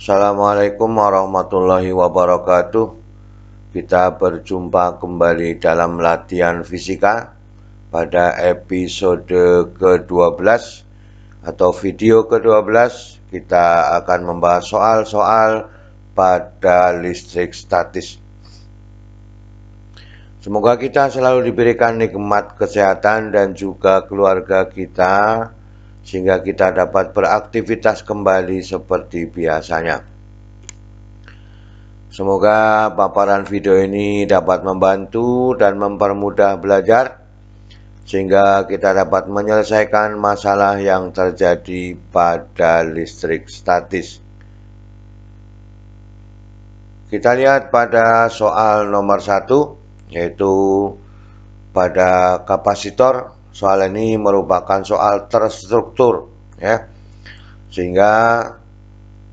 Assalamualaikum warahmatullahi wabarakatuh. Kita berjumpa kembali dalam latihan fisika pada episode ke-12 atau video ke-12. Kita akan membahas soal-soal pada listrik statis. Semoga kita selalu diberikan nikmat kesehatan dan juga keluarga kita, sehingga kita dapat beraktivitas kembali seperti biasanya. Semoga paparan video ini dapat membantu dan mempermudah belajar, sehingga kita dapat menyelesaikan masalah yang terjadi pada listrik statis. Kita lihat pada soal nomor 1, yaitu pada kapasitor. Soal ini merupakan soal terstruktur, ya, sehingga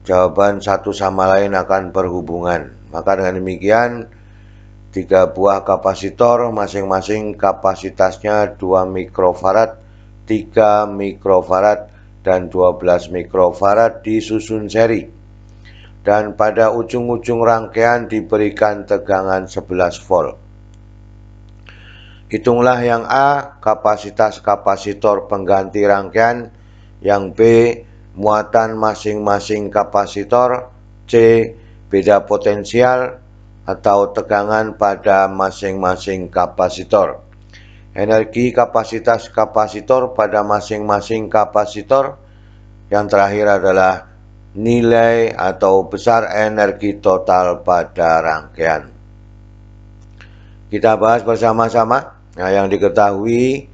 jawaban satu sama lain akan berhubungan. Maka dengan demikian, 3 buah kapasitor masing-masing kapasitasnya 2 mikrofarad, 3 mikrofarad, dan 12 mikrofarad disusun seri. Dan pada ujung-ujung rangkaian diberikan tegangan 11 volt. Hitunglah yang A, kapasitas kapasitor pengganti rangkaian, yang B, muatan masing-masing kapasitor, C, beda potensial atau tegangan pada masing-masing kapasitor. Energi kapasitas kapasitor pada masing-masing kapasitor. Yang terakhir adalah nilai atau besar energi total pada rangkaian. Kita bahas bersama-sama. Nah, yang diketahui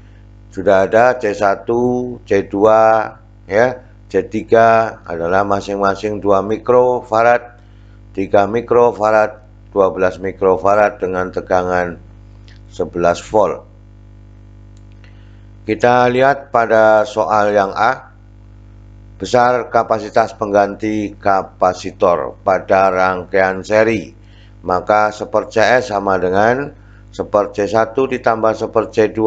sudah ada C1, C2, ya. C3 adalah masing-masing 2 mikrofarad, 3 mikrofarad, 12 mikrofarad dengan tegangan 11 volt. Kita lihat pada soal yang A. Besar kapasitas pengganti kapasitor pada rangkaian seri. Maka 1/CS sama dengan 1/C1 ditambah 1/C2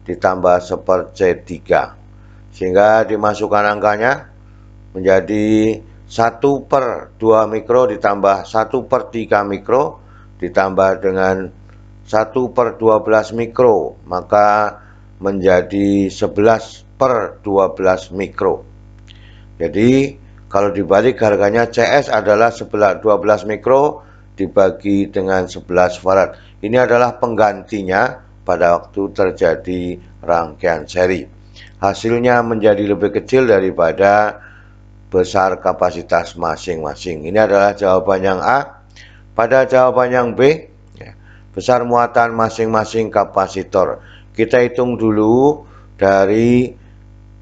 ditambah 1/C3. Sehingga dimasukkan angkanya menjadi 1/2 mikro ditambah 1/3 mikro ditambah dengan 1/12 mikro, maka menjadi 11/12 mikro. Jadi kalau dibalik harganya CS adalah 12 mikro dibagi dengan 11 farad. Ini adalah penggantinya pada waktu terjadi rangkaian seri. Hasilnya menjadi lebih kecil daripada besar kapasitas masing-masing. Ini adalah jawaban yang A. Pada jawaban yang B, besar muatan masing-masing kapasitor. Kita hitung dulu dari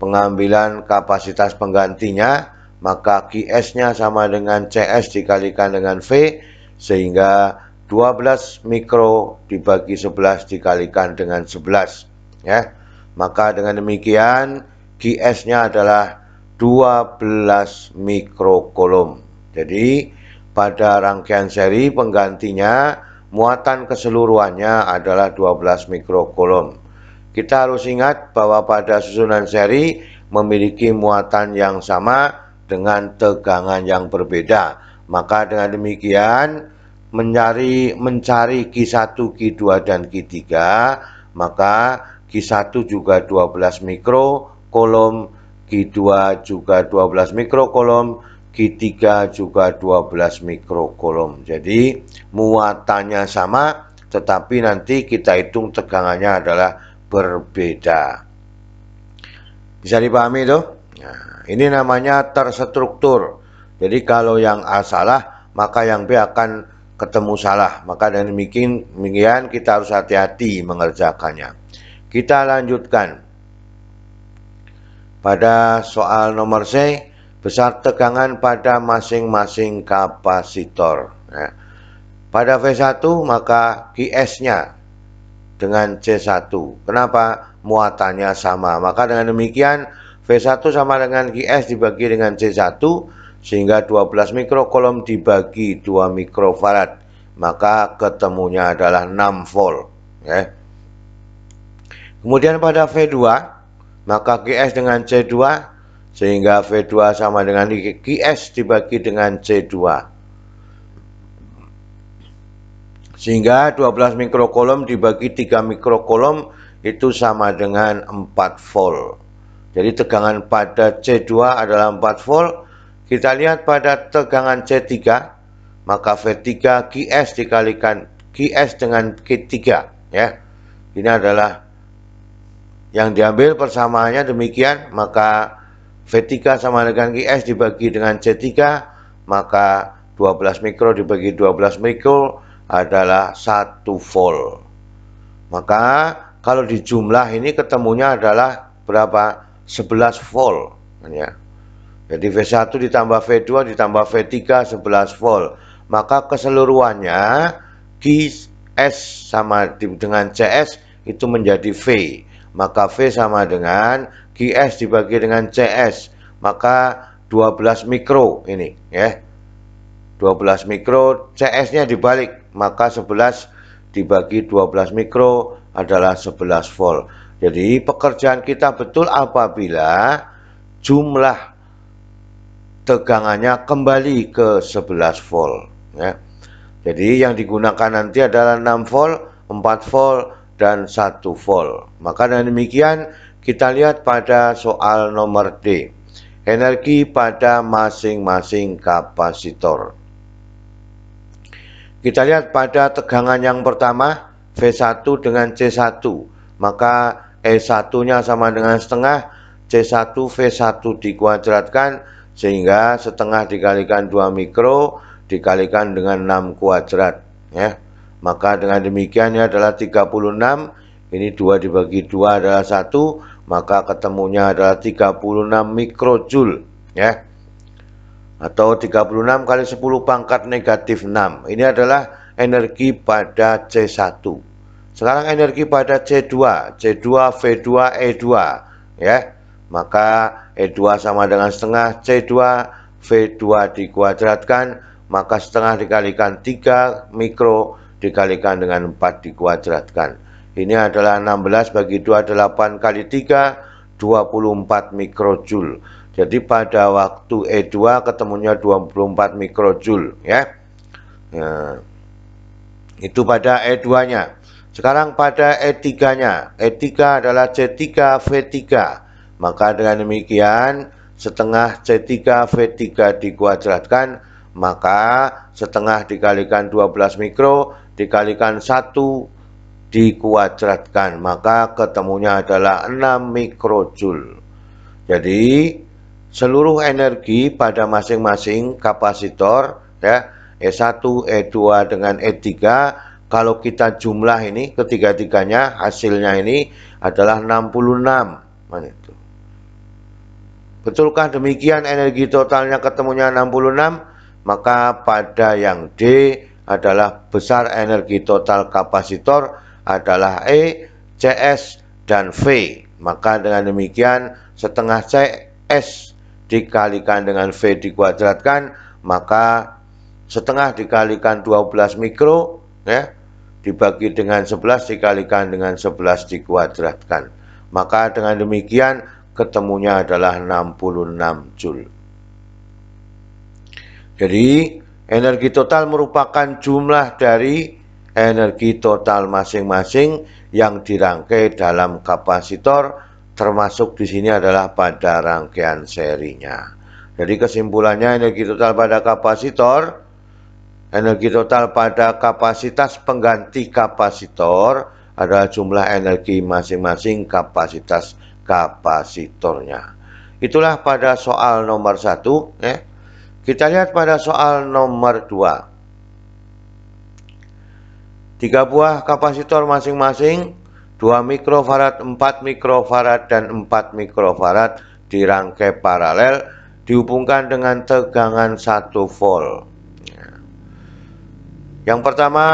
pengambilan kapasitas penggantinya, maka QS-nya sama dengan CS dikalikan dengan V, sehingga 12 mikro dibagi 11 dikalikan dengan 11, ya. Maka dengan demikian QS-nya adalah 12 mikrokulom. Jadi pada rangkaian seri penggantinya muatan keseluruhannya adalah 12 mikrokulom. Kita harus ingat bahwa pada susunan seri memiliki muatan yang sama dengan tegangan yang berbeda. Maka dengan demikian mencari Q1, Q2, dan Q3, maka Q1 juga 12 mikrokulom, Q2 juga 12 mikrokulom, Q3 juga 12 mikrokulom. Jadi muatannya sama, tetapi nanti kita hitung tegangannya adalah berbeda. Bisa dipahami itu? Nah, ini namanya terstruktur. Jadi kalau yang A salah, maka yang B akan ketemu salah. Maka dengan demikian kita harus hati-hati mengerjakannya. Kita lanjutkan. Pada soal nomor C, besar tegangan pada masing-masing kapasitor. Nah, pada V1 maka QS-nya dengan C1. Kenapa? Muatannya sama. Maka dengan demikian V1 sama dengan QS dibagi dengan C1, sehingga 12 mikrokulom dibagi 2 mikrofarad, maka ketemunya adalah 6 volt, ya. Kemudian pada V2 maka QS dengan C2 sehingga V2 sama dengan Qs dibagi dengan C2. Sehingga 12 mikrocoulomb dibagi 3 mikrocoulomb itu sama dengan 4 volt. Jadi tegangan pada C2 adalah 4 volt. Kita lihat pada tegangan C3, maka V3 Qs dikalikan Qs dengan Q3, ya. Ini adalah yang diambil persamaannya demikian, maka V3 sama dengan Qs dibagi dengan C3, maka 12 mikro dibagi 12 mikro adalah 1 volt. Maka kalau dijumlah ini ketemunya adalah berapa? 11 volt, ya. Jadi V1 ditambah V2 ditambah V3 11 volt. Maka keseluruhannya Qs sama dengan Cs itu menjadi V. Maka V sama dengan Qs dibagi dengan Cs. Maka 12 mikro ini, ya. 12 mikro, Cs-nya dibalik, maka 11 dibagi 12 mikro adalah 11 volt. Jadi pekerjaan kita betul apabila jumlah tegangannya kembali ke 11 volt, ya. Jadi yang digunakan nanti adalah 6 volt, 4 volt, dan 1 volt. Maka dengan demikian kita lihat pada soal nomor D, energi pada masing-masing kapasitor. Kita lihat pada tegangan yang pertama, V1 dengan C1, maka E1-nya sama dengan setengah, C1 V1 dikuadratkan, sehingga setengah dikalikan 2 mikro dikalikan dengan 6 kuadrat, ya. Maka dengan demikian ini adalah 36, ini 2 dibagi 2 adalah 1, maka ketemunya adalah 36 mikrojoule, ya. Atau 36 kali 10 pangkat negatif 6. Ini adalah energi pada C1. Sekarang energi pada C2, C2 V2 E2, ya. Maka E2 sama dengan setengah C2 V2 dikuadratkan, maka setengah dikalikan 3 mikro dikalikan dengan 4 dikuadratkan. Ini adalah 16 bagi 2 8 kali 3 24 mikrojoule. Jadi pada waktu E2 ketemunya 24 mikrojoule, ya. Nah, itu pada E2-nya. Sekarang pada E3-nya. E3 adalah C3 V3. Maka dengan demikian setengah C3 V3 dikuadratkan, maka setengah dikalikan 12 mikro dikalikan 1 dikuadratkan, maka ketemunya adalah 6 mikrojoule. Jadi seluruh energi pada masing-masing kapasitor, ya, E1, E2 dengan E3, kalau kita jumlah ini ketiga-tiganya hasilnya ini adalah 66. Itu. Betulkah demikian energi totalnya ketemunya 66? Maka pada yang D adalah besar energi total kapasitor adalah E, Cs, dan V. Maka dengan demikian setengah Cs dikalikan dengan V dikuadratkan, maka setengah dikalikan 12 mikro, ya, dibagi dengan 11 dikalikan dengan 11 dikuadratkan. Maka dengan demikian ketemunya adalah 66 joule. Jadi energi total merupakan jumlah dari energi total masing-masing yang dirangkai dalam kapasitor, termasuk di sini adalah pada rangkaian serinya. Jadi kesimpulannya energi total pada kapasitor, energi total pada kapasitas pengganti kapasitor adalah jumlah energi masing-masing kapasitas kapasitornya. Itulah pada soal nomor 1, ya. Kita lihat pada soal nomor 2. 3 buah kapasitor masing-masing 2 mikrofarad, 4 mikrofarad, dan 4 mikrofarad dirangkai paralel dihubungkan dengan tegangan 1 volt. Yang pertama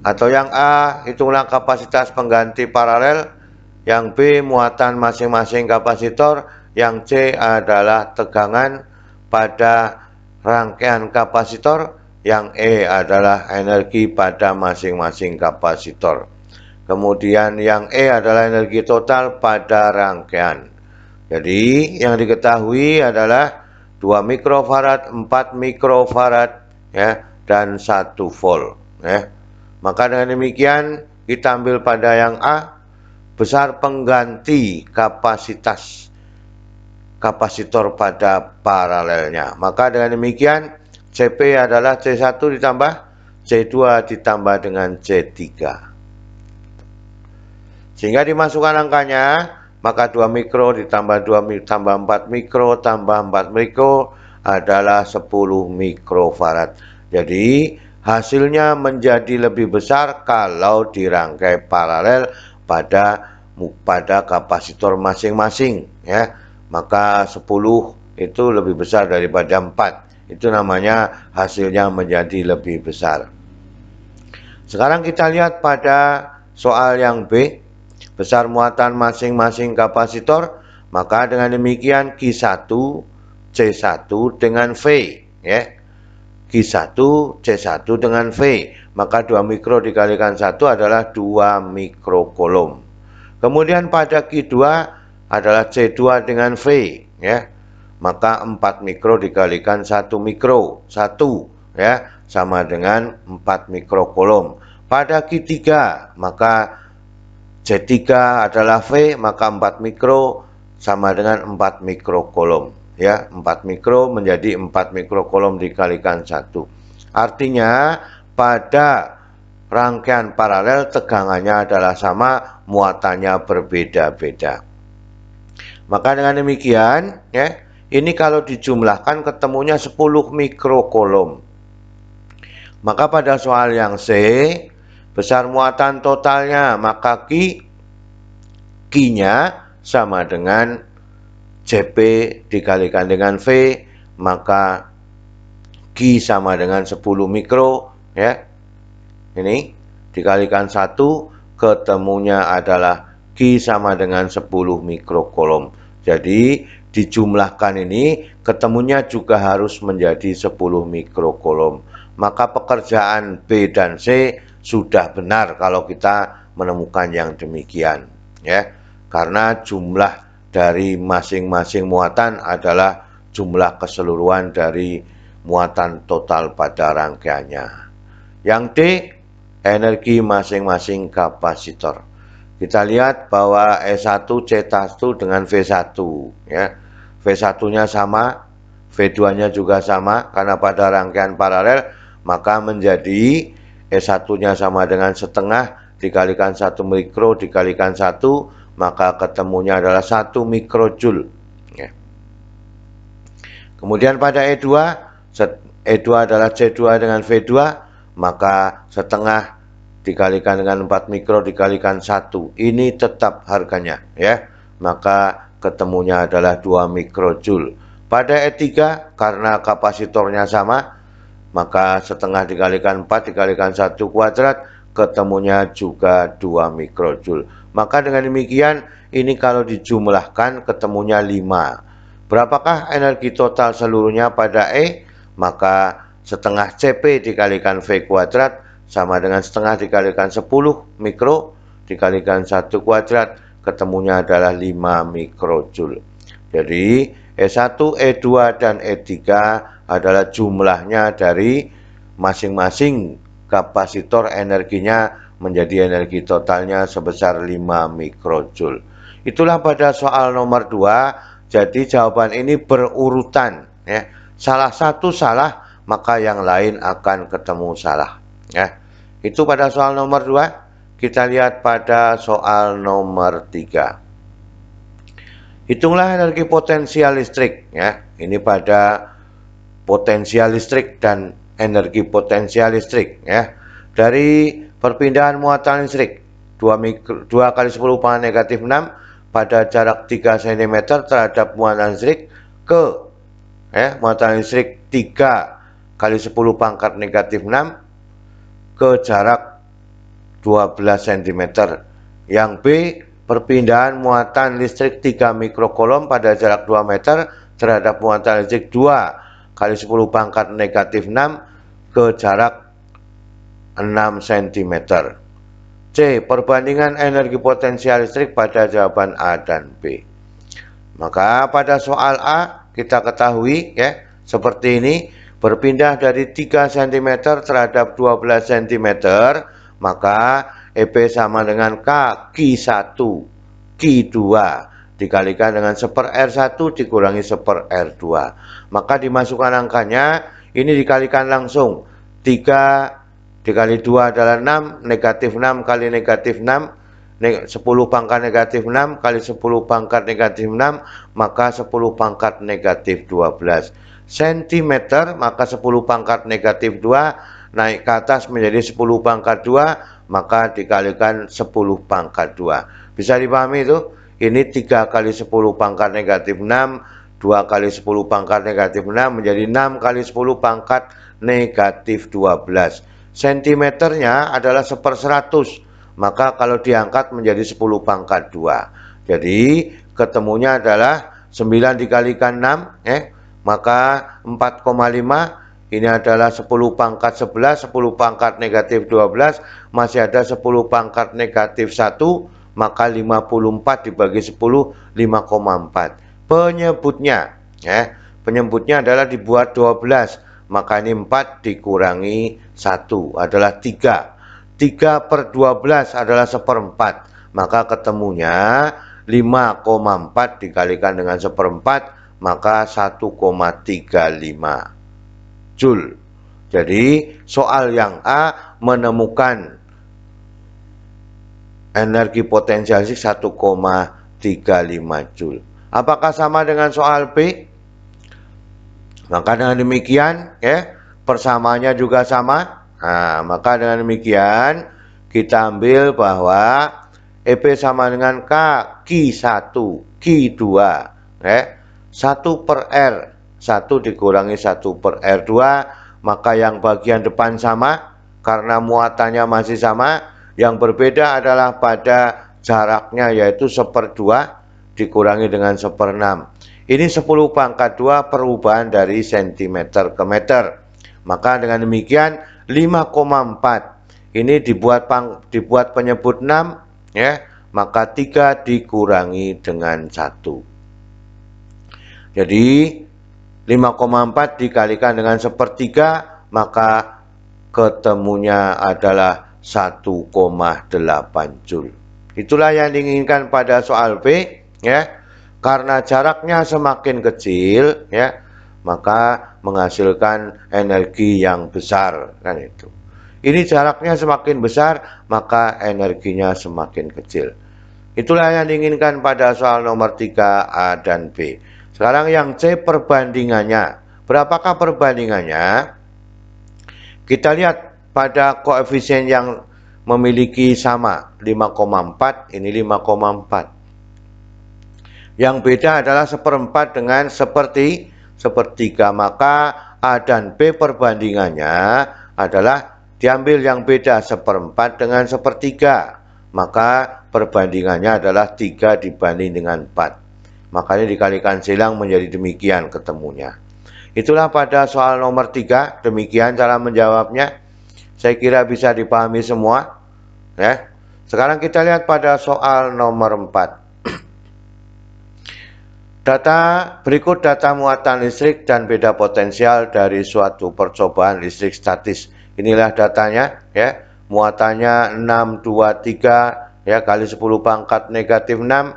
atau yang A, hitunglah kapasitas pengganti paralel. Yang B, muatan masing-masing kapasitor. Yang C adalah tegangan pada rangkaian kapasitor. Yang E adalah energi pada masing-masing kapasitor. Kemudian yang E adalah energi total pada rangkaian. Jadi yang diketahui adalah 2 mikrofarad, 4 mikrofarad ya, dan 1 volt ya. Maka dengan demikian kita ambil pada yang A, besar pengganti kapasitor pada paralelnya. Maka dengan demikian CP adalah C1 ditambah C2 ditambah dengan C3. Sehingga dimasukkan angkanya, maka 2 mikro ditambah 2 tambah 4 mikro tambah 4 mikro adalah 10 mikrofarad. Jadi hasilnya menjadi lebih besar kalau dirangkai paralel pada kapasitor masing-masing ya. Maka 10 itu lebih besar daripada 4. Itu namanya hasilnya menjadi lebih besar. Sekarang kita lihat pada soal yang B, besar muatan masing-masing kapasitor. Maka dengan demikian Q1 C1 dengan V ya. Q1 C1 dengan V, maka 2 mikro dikalikan 1 adalah 2 mikrokolom. Kemudian pada Q2 adalah C2 dengan V ya. Maka 4 mikro dikalikan 1 mikro, 1 ya, sama dengan 4 mikrokolom. Pada Q3 maka C3 adalah V, maka 4 mikro sama dengan 4 mikrokolom ya. 4 mikro menjadi 4 mikrokolom dikalikan 1. Artinya pada rangkaian paralel tegangannya adalah sama, muatannya berbeda-beda. Maka dengan demikian ya, ini kalau dijumlahkan ketemunya 10 mikrokolom. Maka pada soal yang C, besar muatan totalnya, maka Q-nya sama dengan CP dikalikan dengan V, maka Q sama dengan 10 mikro ya. Ini dikalikan 1, ketemunya adalah Q sama dengan 10 mikrokolom. Jadi dijumlahkan ini ketemunya juga harus menjadi 10 mikrokolom. Maka pekerjaan B dan C sudah benar kalau kita menemukan yang demikian ya. Karena jumlah dari masing-masing muatan adalah jumlah keseluruhan dari muatan total pada rangkaiannya. Yang D, energi masing-masing kapasitor. Kita lihat bahwa E1 C1 dengan V1 ya. V1-nya sama, V2-nya juga sama karena pada rangkaian paralel, maka menjadi E1-nya sama dengan setengah dikalikan 1 mikro dikalikan 1, maka ketemunya adalah 1 mikrojoule ya. Kemudian pada E2 adalah C2 dengan V2, maka setengah dikalikan dengan 4 mikro dikalikan 1, ini tetap harganya ya. Maka ketemunya adalah 2 mikrojoule. Pada E3 karena kapasitornya sama, maka setengah dikalikan 4 dikalikan 1 kuadrat, ketemunya juga 2 mikrojoule. Maka dengan demikian ini kalau dijumlahkan ketemunya 5. Berapakah energi total seluruhnya pada E? Maka setengah CP dikalikan V kuadrat sama dengan setengah dikalikan 10 mikro dikalikan 1 kuadrat, ketemunya adalah 5 mikrojoule. Jadi E1, E2, dan E3 adalah jumlahnya dari masing-masing kapasitor, energinya menjadi energi totalnya sebesar 5 mikrojoule. Itulah pada soal nomor 2. Jadi jawaban ini berurutan ya. Salah satu salah, maka yang lain akan ketemu salah ya. Itu pada soal nomor 2. Kita lihat pada soal nomor 3. Hitunglah energi potensial listrik ya. Ini pada potensial listrik dan energi potensial listrik ya. Dari perpindahan muatan listrik 2 kali 10 pangkat negatif 6 pada jarak 3 cm terhadap muatan listrik ke muatan listrik 3 kali 10 pangkat negatif 6 ke jarak 12 cm. Yang B, perpindahan muatan listrik 3 mikrokolom pada jarak 2 meter terhadap muatan listrik 2 kali 10 pangkat negatif 6 ke jarak 6 cm. C, perbandingan energi potensial listrik pada jawaban A dan B. Maka pada soal A kita ketahui ya, seperti ini, berpindah dari 3 cm terhadap 12 cm, maka EP sama dengan K, Q1, Q2 dikalikan dengan 1/R1 dikurangi 1/R2. Maka dimasukkan angkanya, ini dikalikan langsung. 3 dikali 2 adalah 6, negatif 6 kali negatif 6, 10 pangkat negatif 6 kali 10 pangkat negatif 6, maka 10 pangkat negatif 12 cm, maka 10 pangkat negatif 2 naik ke atas menjadi 10 pangkat 2, maka dikalikan 10 pangkat 2. Bisa dipahami itu? Ini 3 kali 10 pangkat negatif 6, 2 kali 10 pangkat negatif 6 menjadi 6 kali 10 pangkat negatif 12. Sentimeternya adalah 1/100. Maka kalau diangkat menjadi 10 pangkat 2. Jadi ketemunya adalah 9 dikalikan 6, maka 4,5. Ini adalah 10 pangkat 11, 10 pangkat negatif 12, masih ada 10 pangkat negatif 1, maka 54 dibagi 10, 5,4. Penyebutnya, penyebutnya adalah dibuat 12, maka ini 4 dikurangi 1 adalah 3. 3/12 adalah 1/4, maka ketemunya 5,4 dikalikan dengan 1/4, maka 1,35 Joule. Jadi soal yang A menemukan energi potensial listrik 1,35 Joule. Apakah sama dengan soal B? Maka dengan demikian persamaannya juga sama. Nah, maka dengan demikian kita ambil bahwa EP sama dengan K, Q1, Q2, 1/R, 1 dikurangi 1/R2, maka yang bagian depan sama karena muatannya masih sama. Yang berbeda adalah pada jaraknya, yaitu 1/2 dikurangi dengan 1/6. Ini 10 pangkat 2 perubahan dari cm ke meter. Maka dengan demikian 5,4 ini dibuat penyebut 6, maka 3 dikurangi dengan 1. Jadi 5,4 dikalikan dengan 1/3, maka ketemunya adalah 1,8 Joule. Itulah yang diinginkan pada soal B, karena jaraknya semakin kecil, maka menghasilkan energi yang besar, kan itu. Ini jaraknya semakin besar, maka energinya semakin kecil. Itulah yang diinginkan pada soal nomor 3 A dan B. Sekarang yang C, perbandingannya. Berapakah perbandingannya? Kita lihat pada koefisien yang memiliki sama, 5,4, ini 5,4. Yang beda adalah 1/4 dengan 1/3, maka A dan B perbandingannya adalah diambil yang beda 1/4 dengan 1/3, maka perbandingannya adalah 3 dibanding dengan 4. Makanya dikalikan silang menjadi demikian ketemunya. Itulah pada soal nomor 3, demikian cara menjawabnya. Saya kira bisa dipahami semua. Sekarang kita lihat pada soal nomor 4. Berikut data muatan listrik dan beda potensial dari suatu percobaan listrik statis. Inilah datanya, muatannya 623 kali 10 pangkat negatif 6,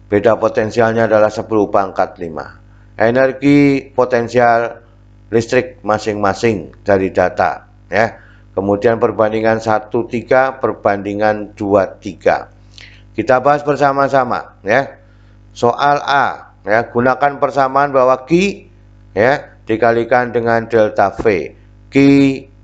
beda potensialnya adalah 10 pangkat 5. Energi potensial listrik masing-masing dari data, kemudian perbandingan 1,3 perbandingan 2,3. Kita bahas bersama-sama, Soal A, gunakan persamaan bahwa Q dikalikan dengan delta V, Q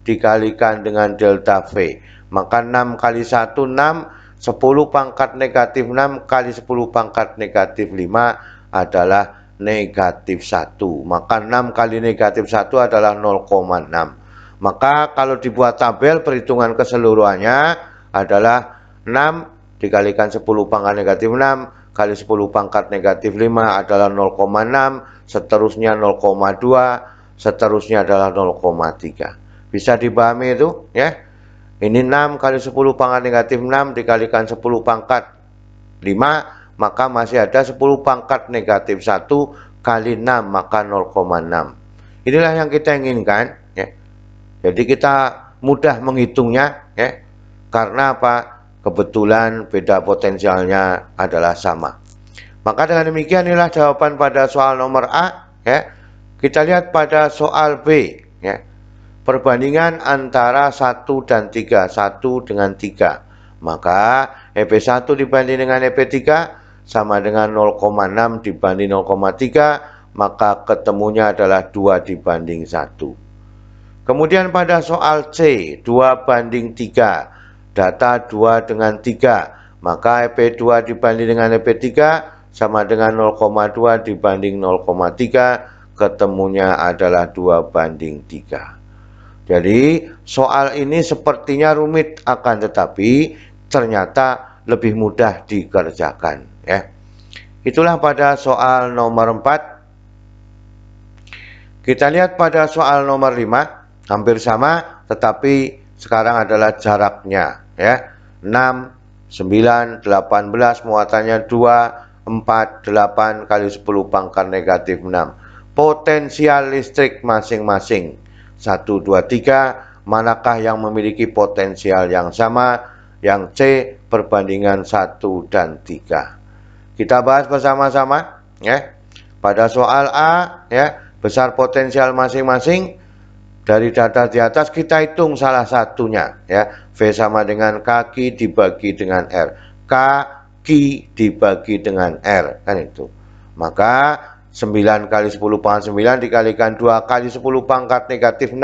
dikalikan dengan delta V, maka 6 kali 1 6, 10 pangkat negatif 6 kali 10 pangkat negatif 5 adalah negatif 1, maka 6 kali negatif 1 adalah 0,6. Maka kalau dibuat tabel perhitungan keseluruhannya adalah 6 dikalikan 10 pangkat negatif 6 kali 10 pangkat negatif 5 adalah 0,6, seterusnya 0,2, seterusnya adalah 0,3. Bisa dipahami itu, Ini 6 kali 10 pangkat negatif 6 dikalikan 10 pangkat 5, maka masih ada 10 pangkat negatif 1 kali 6, maka 0,6. Inilah yang kita inginkan, ya. Jadi kita mudah menghitungnya, ya. Karena apa? Kebetulan beda potensialnya adalah sama. Maka dengan demikian inilah jawaban pada soal nomor A, ya. Kita lihat pada soal B, ya. Perbandingan antara 1 dan 3, 1 dengan 3. Maka EP1 dibanding dengan EP3 sama dengan 0,6 dibanding 0,3, maka ketemunya adalah 2 dibanding 1. Kemudian pada soal C, 2 banding 3, data 2 dengan 3, maka EP2 dibanding dengan EP3 sama dengan 0,2 dibanding 0,3, ketemunya adalah 2 banding 3. Jadi soal ini sepertinya rumit, akan tetapi ternyata lebih mudah dikerjakan, ya. Itulah pada soal nomor 4. Kita lihat pada soal nomor 5, hampir sama tetapi sekarang adalah jaraknya, ya. 6, 9, 18, muatannya 2, 4, 8 kali 10 pangkat negatif 6. Potensial listrik masing-masing 1, 2, 3, manakah yang memiliki potensial yang sama? Yang C, perbandingan 1 dan 3. Kita bahas bersama-sama, ya. Pada soal A, ya, besar potensial masing-masing. Dari data di atas kita hitung salah satunya, ya. V sama dengan kaki dibagi dengan R. Kaki dibagi dengan R, kan itu. Maka 9 kali 10 pangkat 9 dikalikan 2 kali 10 pangkat negatif 6.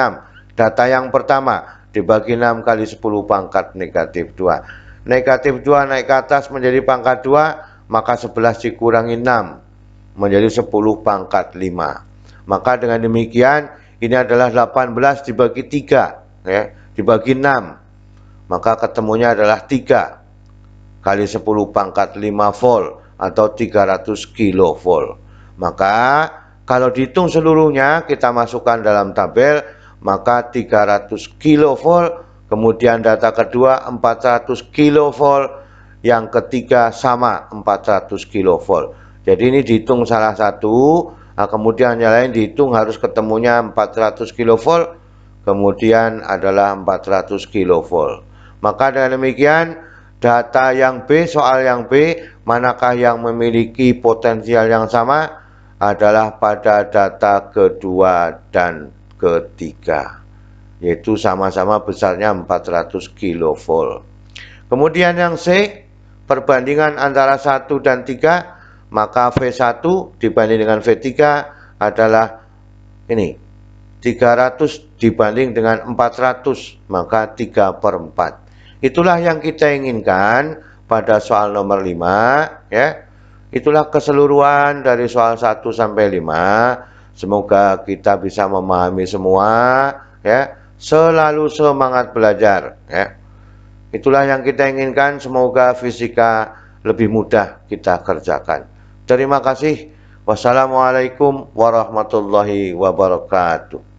Data yang pertama dibagi 6 kali 10 pangkat negatif 2. Negatif 2 naik ke atas menjadi pangkat 2, maka 11 dikurangi 6 menjadi 10 pangkat 5. Maka dengan demikian ini adalah 18 dibagi 3, ya, dibagi 6. Maka ketemunya adalah 3 kali 10 pangkat 5 volt atau 300 kilovolt. Maka kalau dihitung seluruhnya kita masukkan dalam tabel, maka 300 kilovolt, kemudian data kedua 400 kilovolt, yang ketiga sama 400 kilovolt. Jadi ini dihitung salah satu, nah kemudian yang lain dihitung harus ketemunya 400 kilovolt, kemudian adalah 400 kilovolt. Maka dengan demikian data yang B, soal yang B, manakah yang memiliki potensial yang sama? Adalah pada data kedua dan ketiga, yaitu sama-sama besarnya 400 kilovolt. Kemudian yang C, perbandingan antara 1 dan 3, maka V1 dibanding dengan V3 adalah ini 300 dibanding dengan 400, maka 3/4. Itulah yang kita inginkan pada soal nomor 5, ya. Itulah keseluruhan dari soal 1 sampai 5. Semoga kita bisa memahami semua, ya. Selalu semangat belajar, ya. Itulah yang kita inginkan, semoga fisika lebih mudah kita kerjakan. Terima kasih. Wassalamualaikum warahmatullahi wabarakatuh.